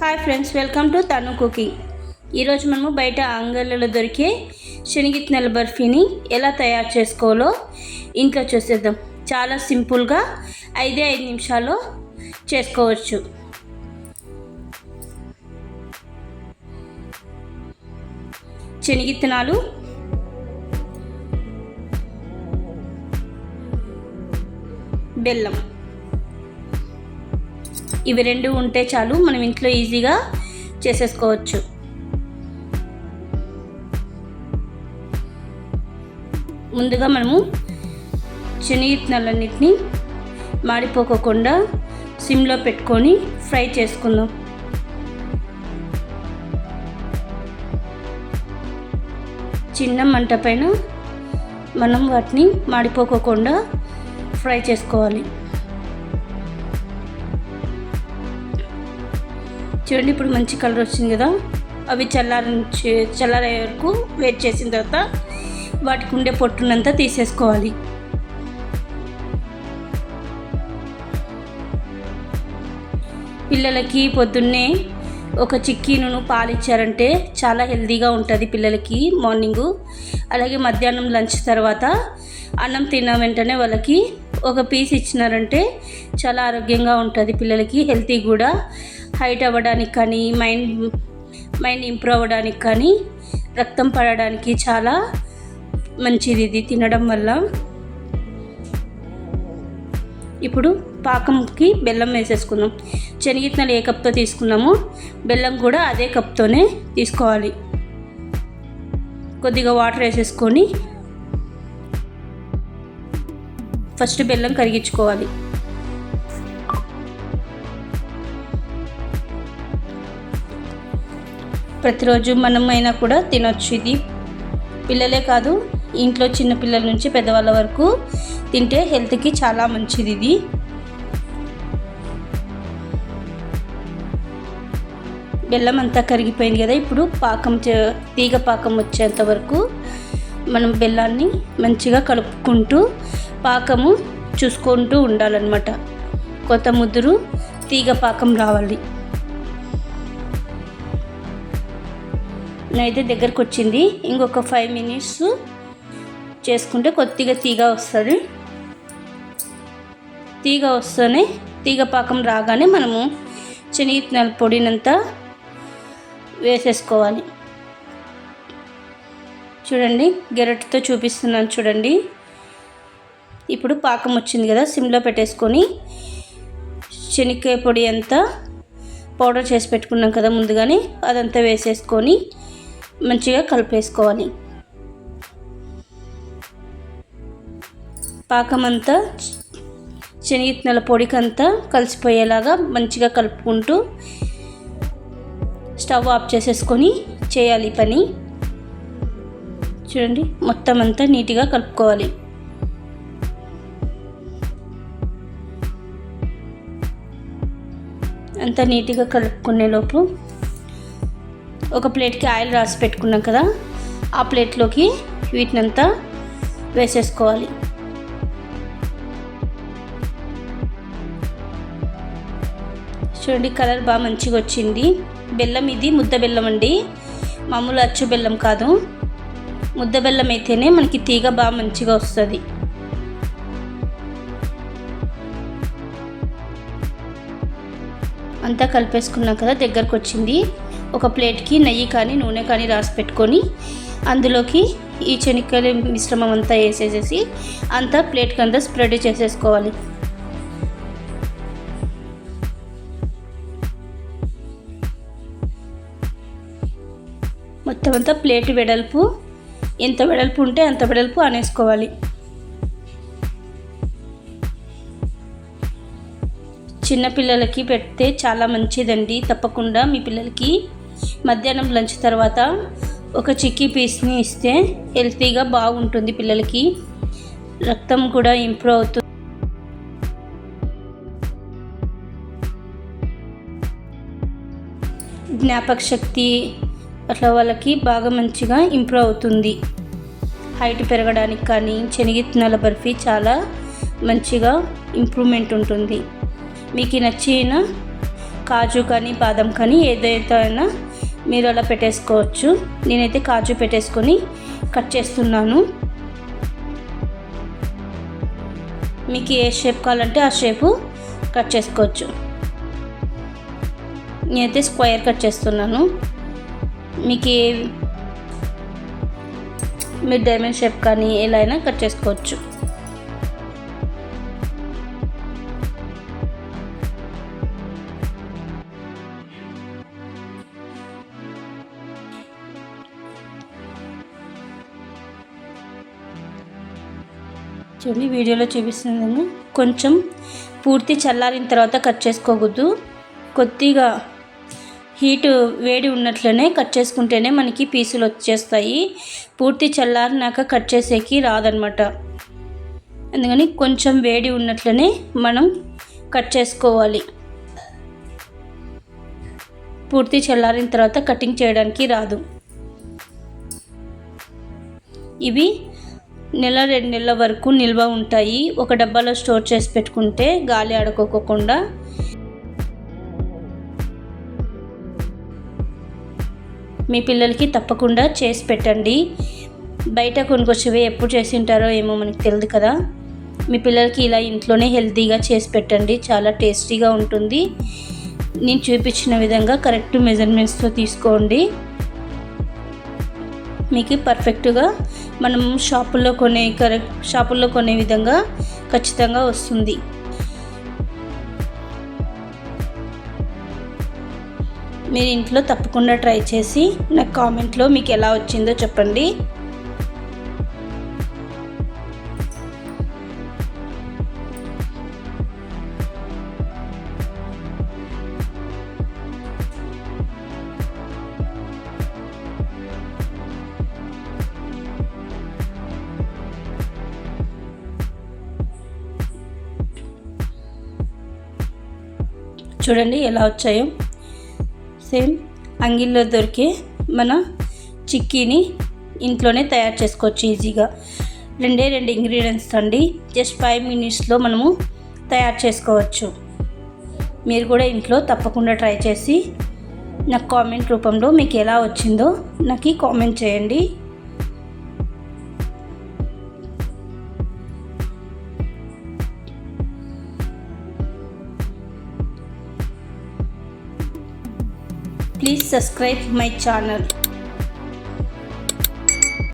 Hi friends, welcome to తను cooking. ఈరోజు మనము బయట అంగళ్ళలో దొరికే శనగిత్తనాల బర్ఫీని ఎలా తయారు చేసుకోవాలో ఇంట్లో చూసేద్దాం. చాలా సింపుల్గా 5 నిమిషాల్లో చేసుకోవచ్చు. శనగిత్తనాలు, బెల్లం, ఇవి రెండు ఉంటే చాలు, మనం ఇంట్లో ఈజీగా చేసేసుకోవచ్చు. ముందుగా మనము శనగిత్తనాలన్నిటిని మాడిపోకుండా సిమ్లో పెట్టుకొని ఫ్రై చేసుకుందాం. చిన్న మంట పైన మనం వాటిని మాడిపోకుండా ఫ్రై చేసుకోవాలి. చూడండి, ఇప్పుడు మంచి కలర్ వచ్చింది కదా. అవి చల్లారే వరకు వెయిట్ చేసిన తర్వాత వాటికి ఉండే పొట్టునంతా తీసేసుకోవాలి. పిల్లలకి పొద్దున్నే ఒక చిక్కీను పాలు ఇచ్చారంటే చాలా హెల్తీగా ఉంటుంది పిల్లలకి మార్నింగు. అలాగే మధ్యాహ్నం లంచ్ తర్వాత అన్నం తిన్న వెంటనే వాళ్ళకి ఒక పీస్ ఇచ్చినారంటే చాలా ఆరోగ్యంగా ఉంటుంది పిల్లలకి. హెల్తీ కూడా, హైట్ అవ్వడానికి కానీ, మైండ్ ఇంప్రూవ్ అవ్వడానికి కానీ, రక్తం పడడానికి చాలా మంచిది ఇది తినడం వల్ల. ఇప్పుడు పాకంకి బెల్లం వేసేసుకుందాం. శనగిత్తనాలు ఏ కప్తో తీసుకున్నామో బెల్లం కూడా అదే కప్తోనే తీసుకోవాలి. కొద్దిగా వాటర్ వేసేసుకొని ఫస్ట్ బెల్లం కరిగించుకోవాలి. ప్రతిరోజు మనమైనా కూడా తినొచ్చు. ఇది పిల్లలే కాదు, ఇంట్లో చిన్న పిల్లల నుంచి పెద్దవాళ్ళ వరకు తింటే హెల్త్కి చాలా మంచిది ఇది. బెల్లం అంతా కరిగిపోయింది కదా. ఇప్పుడు తీగ పాకం వచ్చేంత వరకు మనం బెల్లాన్ని మంచిగా కలుపుకుంటూ పాకము చూసుకుంటూ ఉండాలన్నమాట. కొత్త ముదురు తీగ పాకం రావాలి. అయితే దగ్గరకు వచ్చింది. ఇంకొక 5 మినిట్స్ చేసుకుంటే కొద్దిగా తీగ వస్తుంది. తీగ వస్తేనే, తీగ పాకం రాగానే మనము శనగిత్తనాల పొడినంతా వేసేసుకోవాలి. చూడండి, గెరటితో చూపిస్తున్నాను చూడండి. ఇప్పుడు పాకం వచ్చింది కదా, సిమ్లో పెట్టేసుకొని శనగకాయ పొడి అంతా పౌడర్ చేసి పెట్టుకున్నాం కదా ముందుగానే, అదంతా వేసేసుకొని మంచిగా కలిపేసుకోవాలి. పాకం అంతా శనగిత్తనాల పొడికంతా కలిసిపోయేలాగా మంచిగా కలుపుకుంటూ స్టవ్ ఆఫ్ చేసేసుకొని చేయాలి పని. చూడండి, మొత్తం అంతా నీట్గా కలుపుకోవాలి. అంతా నీట్గా కలుపుకునే లోపు ఒక ప్లేట్కి ఆయిల్ రాసి పెట్టుకున్నాం కదా, ఆ ప్లేట్లోకి వీటినంతా వేసేసుకోవాలి. చూడండి, కలర్ బాగా మంచిగా వచ్చింది. బెల్లం ఇది ముద్ద బెల్లం అండి, మామూలు అచ్చు బెల్లం కాదు. ముద్ద బెల్లం అయితేనే మనకి తీగ బాగా మంచిగా వస్తుంది. అంతా కలిపేసుకున్నాం కదా, దగ్గరకు వచ్చింది. ఒక ప్లేట్కి నెయ్యి కానీ నూనె కానీ రాసి పెట్టుకొని అందులోకి ఈ శనగకాయల మిశ్రమం అంతా వేసేసేసి అంతా ప్లేట్కి అంతా స్ప్రెడ్ చేసేసుకోవాలి. మొత్తం అంతా ప్లేట్ వెడల్పు, ఎంత వెడల్పు ఉంటే అంత వెడల్పు అనేసుకోవాలి. చిన్నపిల్లలకి పెడితే చాలా మంచిదండి. తప్పకుండా మీ పిల్లలకి మధ్యాహ్నం లంచ్ తర్వాత ఒక చిక్కీ పీస్ని ఇస్తే హెల్తీగా బాగుంటుంది. పిల్లలకి రక్తం కూడా ఇంప్రూవ్ అవుతుంది. జ్ఞాపక శక్తి అట్లా వాళ్ళకి బాగా మంచిగా ఇంప్రూవ్ అవుతుంది. హైట్ పెరగడానికి కానీ శనగిత్తనాల బర్ఫీ చాలా మంచిగా ఇంప్రూవ్మెంట్ ఉంటుంది. మీకు నచ్చిన కాజు కానీ బాదం కానీ ఏదైనా మీరు అలా పెట్టేసుకోవచ్చు. నేనైతే కాజు పెట్టేసుకొని కట్ చేస్తున్నాను. మీకు ఏ షేప్ కావాలంటే ఆ షేపు కట్ చేసుకోవచ్చు. నేనైతే స్క్వేర్ కట్ చేస్తున్నాను. మీకు మీరు డైమండ్ షేప్ కానీ ఎలా అయినా కట్ చేసుకోవచ్చు. చూడండి వీడియోలో చూపిస్తుంది. కొంచెం పూర్తి చల్లారిన తర్వాత కట్ చేసుకోకూడదు. కొద్దిగా హీటు వేడి ఉన్నట్లనే కట్ చేసుకుంటేనే మనకి పీసులు వచ్చేస్తాయి. పూర్తి చల్లారినాక కట్ చేసేకి రాదనమాట. అందుకని కొంచెం వేడి ఉన్నట్లనే మనం కట్ చేసుకోవాలి. పూర్తి చల్లారిన తర్వాత కటింగ్ చేయడానికి రాదు. ఇవి 1-2 నెలల వరకు నిల్వ ఉంటాయి. ఒక డబ్బాలో స్టోర్ చేసి పెట్టుకుంటే గాలి ఆడుకోకుండా. మీ పిల్లలకి తప్పకుండా చేసి పెట్టండి. బయట కొనుక్కొచ్చేవి ఎప్పుడు చేసి ఉంటారో ఏమో మనకి తెలియదు కదా. మీ పిల్లలకి ఇలా ఇంట్లోనే హెల్తీగా చేసి పెట్టండి. చాలా టేస్టీగా ఉంటుంది. నేను చూపించిన విధంగా కరెక్ట్ మెజర్మెంట్స్తో తీసుకోండి. మీకు పర్ఫెక్ట్గా మనం షాపుల్లో కొనే విధంగా ఖచ్చితంగా వస్తుంది. మీరు ఇంట్లో తప్పకుండా ట్రై చేసి నాకు కామెంట్లో మీకు ఎలా వచ్చిందో చెప్పండి. చూడండి ఎలా వచ్చాయో. సేమ్ అంగిల్లో దొరికే మన చిక్కీని ఇంట్లోనే తయారు చేసుకోవచ్చు ఈజీగా. 2 ఇంగ్రీడియంట్స్ అండి. జస్ట్ 5 మినిట్స్లో మనము తయారు చేసుకోవచ్చు. మీరు కూడా ఇంట్లో తప్పకుండా ట్రై చేసి నాకు కామెంట్ రూపంలో మీకు ఎలా వచ్చిందో నాకు కామెంట్ చేయండి. Please subscribe my channel.